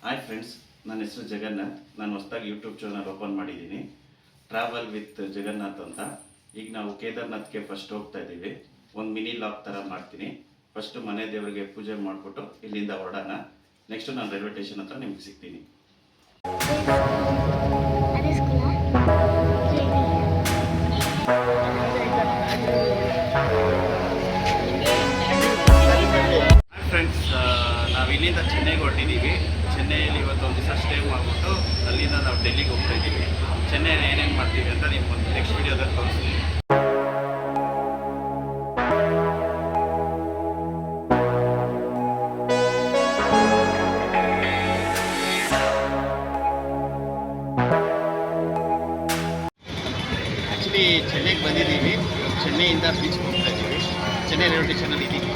Hi friends, ನನ್ನ ಹೆಸರು ಜಗನ್ನಾಥ್. ನಾನು ಹೊಸದಾಗಿ ಯೂಟ್ಯೂಬ್ ಚಾನಲ್ ಓಪನ್ ಮಾಡಿದ್ದೀನಿ, ಟ್ರಾವೆಲ್ ವಿತ್ ಜಗನ್ನಾಥ್ ಅಂತ. ಈಗ ನಾವು ಕೇದಾರ್ನಾಥ್ಗೆ ಫಸ್ಟ್ ಹೋಗ್ತಾ ಇದ್ದೀವಿ. ಒಂದು ಮಿನಿ ಲಾಗ್ ಥರ ಮಾಡ್ತೀನಿ. ಫಸ್ಟು ಮನೆ ದೇವರಿಗೆ ಪೂಜೆ ಮಾಡಿಬಿಟ್ಟು ಇಲ್ಲಿಂದ ಹೊರಡೋಣ. ನೆಕ್ಸ್ಟು ನಾನು ರೈಲ್ವೆ ಸ್ಟೇಷನ್ ಹತ್ರ ನಿಮ್ಗೆ ಸಿಗ್ತೀನಿ. ಫ್ರೆಂಡ್ಸ್, ನಾವು ಇಲ್ಲಿಂದ ಚೆನ್ನೈಗೆ ಹೊರಟಿದ್ದೀವಿ. ಚೆನ್ನೈಯಲ್ಲಿ ಇವತ್ತೊಂದು ದಿವಸ ಸ್ಟೇ ಮಾಡಿಬಿಟ್ಟು ಅಲ್ಲಿಂದ ನಾವು ಡೆಲ್ಲಿಗೆ ಹೋಗ್ತಾ ಇದ್ದೀವಿ. ಚೆನ್ನೈಯಲ್ಲಿ ಏನೇನು ಮಾಡ್ತೀವಿ ಅಂತ ನಿಮ್ಗೆ ಒಂದು ನೆಕ್ಸ್ಟ್ ವೀಡಿಯೋದಲ್ಲಿ ತೋರಿಸ್ತೀನಿ. ಆ್ಯಕ್ಚುಲಿ ಚೆನ್ನೈಗೆ ಬಂದಿದ್ದೀವಿ. ಚೆನ್ನೈಯಿಂದ ಬೀಚ್ಗೆ ಹೋಗ್ತಾ ಇದ್ದೀವಿ. ಚೆನ್ನೈ ರೈಲ್ವೆ ಸ್ಟೇಷನಲ್ಲಿ ಇದ್ದೀವಿ.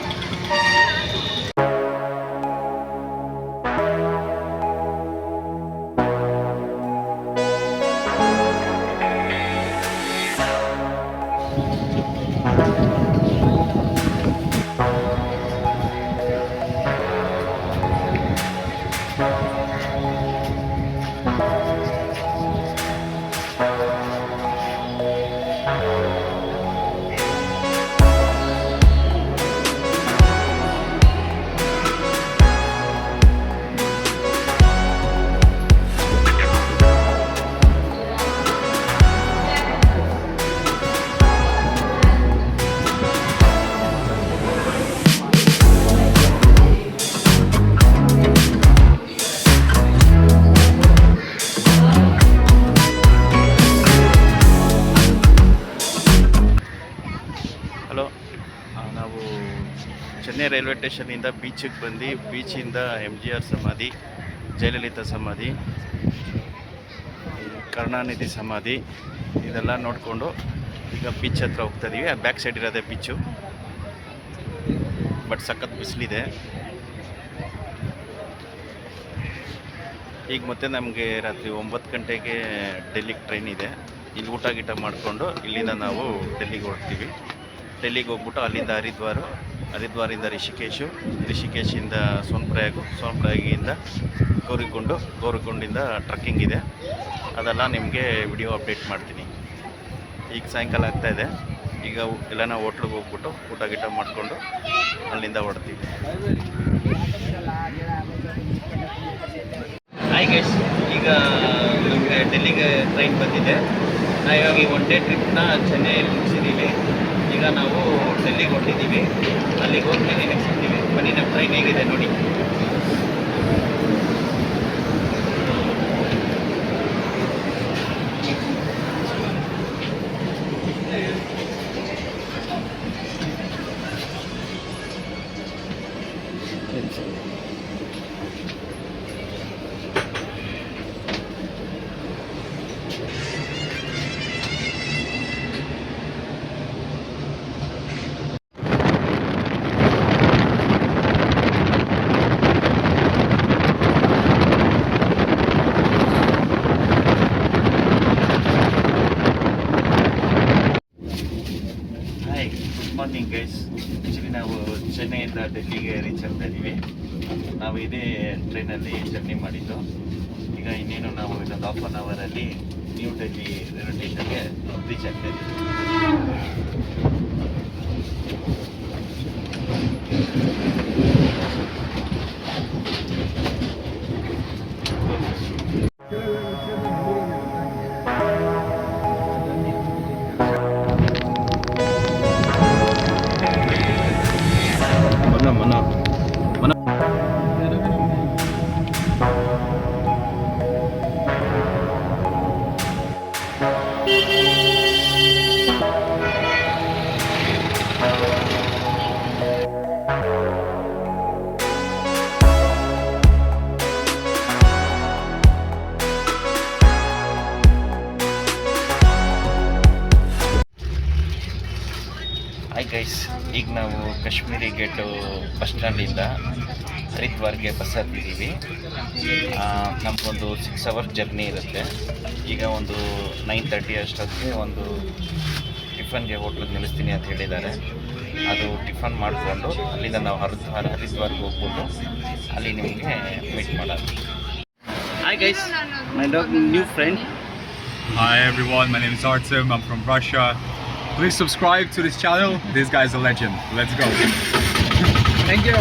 ಹಲೋ, ನಾವು ಚೆನ್ನೈ ರೈಲ್ವೆ ಸ್ಟೇಷನಿಂದ ಬೀಚಿಗೆ ಬಂದು ಬೀಚಿಂದ MGR ಸಮಾಧಿ, ಜಯಲಲಿತಾ ಸಮಾಧಿ, ಕರುಣಾನಿಧಿ ಸಮಾಧಿ ಇದೆಲ್ಲ ನೋಡಿಕೊಂಡು ಈಗ ಬೀಚ್ ಹತ್ರ ಹೋಗ್ತಾ ಇದ್ದೀವಿ. ಬ್ಯಾಕ್ ಸೈಡ್ ಇರೋದೇ ಬೀಚು. ಬಟ್ ಸಖತ್ ಬಿಸಿಲಿದೆ. ಈಗ ಮತ್ತೆ ನಮಗೆ ರಾತ್ರಿ 9 ಗಂಟೆಗೆ ಡೆಲ್ಲಿಗೆ ಟ್ರೈನ್ ಇದೆ. ಇಲ್ಲಿ ಊಟ ಗೀಟ ಮಾಡಿಕೊಂಡು ಇಲ್ಲಿಂದ ನಾವು ಡೆಲ್ಲಿಗೆ ಹೊರಡ್ತೀವಿ. ಡೆಲ್ಲಿಗೆ ಹೋಗ್ಬಿಟ್ಟು ಅಲ್ಲಿಂದ ಹರಿದ್ವಾರಿಂದ ರಿಷಿಕೇಶಿಂದ ಸೋನ್ಪ್ರಯಾಗಿಂದ ಗೌರಿಕೊಂಡಿಂದ ಟ್ರಕ್ಕಿಂಗ್ ಇದೆ. ಅದೆಲ್ಲ ನಿಮಗೆ ವಿಡಿಯೋ ಅಪ್ಡೇಟ್ ಮಾಡ್ತೀನಿ. ಈಗ ಸಾಯಂಕಾಲ ಆಗ್ತಾಯಿದೆ. ಈಗ ಎಲ್ಲನ ಹೋಟ್ಲಿಗೆ ಹೋಗ್ಬಿಟ್ಟು ಊಟ ಗೀಟ ಮಾಡಿಕೊಂಡು ಅಲ್ಲಿಂದ ಹೊರಡ್ತೀವಿ. ಹಾಯ್ ಗೈಸ್, ಈಗ ನಮಗೆ ಡೆಲ್ಲಿಗೆ ಟ್ರೈನ್ ಬಂದಿದೆ. ನಾವು ಇವಾಗ ಈ 1 ಡೇ ಟ್ರಿಪ್ನ ಚೆನ್ನೈಯಲ್ಲಿ ಮುಗಿಸಿದ್ದೀವಿ. ಈಗ ನಾವು ಡೆಲ್ಲಿಗೆ ಹೊರಟಿದ್ದೀವಿ. ಅಲ್ಲಿಗೆ ಹೋಗ್ತೀನಿ, ನೆಕ್ಸ್ಟ್ ಸಿಗ್ತೀವಿ. ಬನ್ನಿ, ನಮ್ಮ ಟ್ರೈನ್ ಹೇಗಿದೆ ನೋಡಿ. Good morning guys. ಆ್ಯಕ್ಚುಲಿ ನಾವು ಚೆನ್ನೈಯಿಂದ ಡೆಲ್ಲಿಗೆ ರೀಚ್ ಆಗ್ತಾ ಇದ್ದೀವಿ. ನಾವು ಇದೇ ಟ್ರೈನಲ್ಲಿ ಜರ್ನಿ ಮಾಡಿದ್ದು. ಈಗ ಇನ್ನೇನು ನಾವು ಇನ್ನೊಂದು 1/2 ಅವರಲ್ಲಿ ನ್ಯೂ ಡೆಲ್ಲಿ ರೈಲ್ವೆ ಸ್ಟೇಷನ್ಗೆ ರೀಚ್ ಆಗ್ತಾ ಇದ್ದೀವಿ. ಹಾಯ್ ಗೈಸ್, ಈಗ ನಾವು ಕಾಶ್ಮೀರಿ ಗೇಟು ಬಸ್ ಸ್ಟ್ಯಾಂಡಿಂದ ಹರಿದ್ವಾರ್ಗೆ ಬಸ್ ಹತ್ತಿದ್ದೀವಿ. ನಮಗೊಂದು 6 ಅವರ್ಸ್ ಜರ್ನಿ ಇರುತ್ತೆ. ಈಗ ಒಂದು 9:30 ಅಷ್ಟೊತ್ತಿಗೆ ಒಂದು ಟಿಫನ್ಗೆ ಹೋಟ್ಲಿಗೆ ನಿಲ್ಲಿಸ್ತೀನಿ ಅಂತ ಹೇಳಿದ್ದಾರೆ. ಅದು ಟಿಫನ್ ಮಾಡಿಕೊಂಡು ಅಲ್ಲಿಂದ ನಾವು ಹರಿದ್ವಾರ್ಗೆ ಹೋಗ್ಬಿಟ್ಟು ಅಲ್ಲಿ ನಿಮಗೆ ಮೀಟ್ ಮಾಡೋದು. guys, my dog new friend. Hi everyone, my name is Artem, I'm from Russia. Please subscribe to this channel, this guy's a legend. Let's go. Thank you.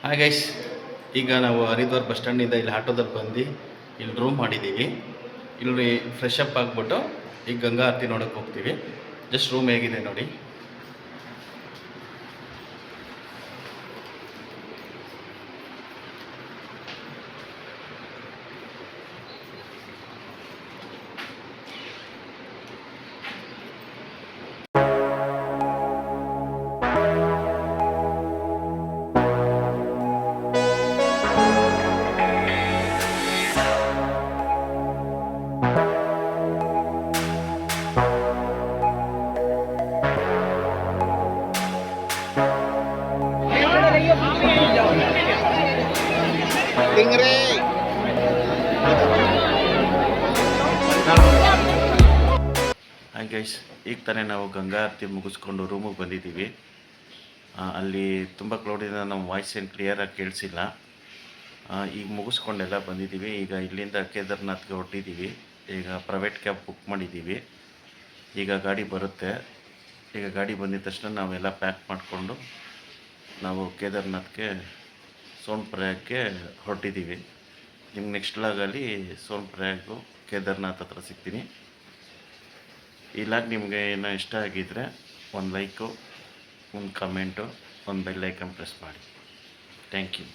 Hi guys, ಈಗ ನಾವು Haridwar bus ಸ್ಟ್ಯಾಂಡಿಂದ ಇಲ್ಲಿ ಆಟೋದಲ್ಲಿ ಬಂದು ಇಲ್ಲಿ room ಮಾಡಿದ್ದೀವಿ. ಇಲ್ಲಿ fresh up ಆಗಿಬಿಟ್ಟು ಈಗ ಗಂಗಾ ಆರತಿ ನೋಡೋಕೆ ಹೋಗ್ತೀವಿ. ಜಸ್ಟ್ ರೂಮ್ ಹೇಗಿದೆ ನೋಡಿ. ಹಾಯ್ ಗೈಸ್, ಈಗ ತಾನೇ ನಾವು ಗಂಗಾ ಆರತಿ ಮುಗಿಸ್ಕೊಂಡು ರೂಮಿಗೆ ಬಂದಿದ್ದೀವಿ. ಅಲ್ಲಿ ತುಂಬ ಕ್ಲೌಡಿಂದ ನಮ್ಮ ವಾಯ್ಸ್ ಏನು ಕ್ಲಿಯರಾಗಿ ಕೇಳಿಸಿಲ್ಲ. ಈಗ ಮುಗಿಸ್ಕೊಂಡೆಲ್ಲ ಬಂದಿದ್ದೀವಿ. ಈಗ ಇಲ್ಲಿಂದ ಕೇದಾರ್ನಾಥ್ಗೆ ಹೊರಟಿದ್ದೀವಿ. ಈಗ ಪ್ರೈವೇಟ್ ಕ್ಯಾಬ್ ಬುಕ್ ಮಾಡಿದ್ದೀವಿ. ಈಗ ಗಾಡಿ ಬರುತ್ತೆ. ಈಗ ಗಾಡಿ ಬಂದಿದ ತಕ್ಷಣ ನಾವೆಲ್ಲ ಪ್ಯಾಕ್ ಮಾಡಿಕೊಂಡು ನಾವು ಕೇದಾರ್ನಾಥ್ಗೆ ಸೋನ್ಪ್ರಯಾಗ್ಗೆ ಹೊರಟಿದ್ದೀವಿ. ನಿಮ್ಗೆ ನೆಕ್ಸ್ಟ್ ಲಾಗಲ್ಲಿ ಸೋನ್ಪ್ರಯಾಗು ಕೇದಾರ್ನಾಥ್ ಹತ್ರ ಸಿಗ್ತೀನಿ. ಈ ಲಾಗ್ ನಿಮಗೆ ಏನೋ ಇಷ್ಟ ಆಗಿದ್ದರೆ ಒಂದು ಲೈಕು, ಒಂದು ಕಮೆಂಟು, ಒಂದು ಬೆಲ್ ಐಕನ್ ಪ್ರೆಸ್ ಮಾಡಿ. Thank you.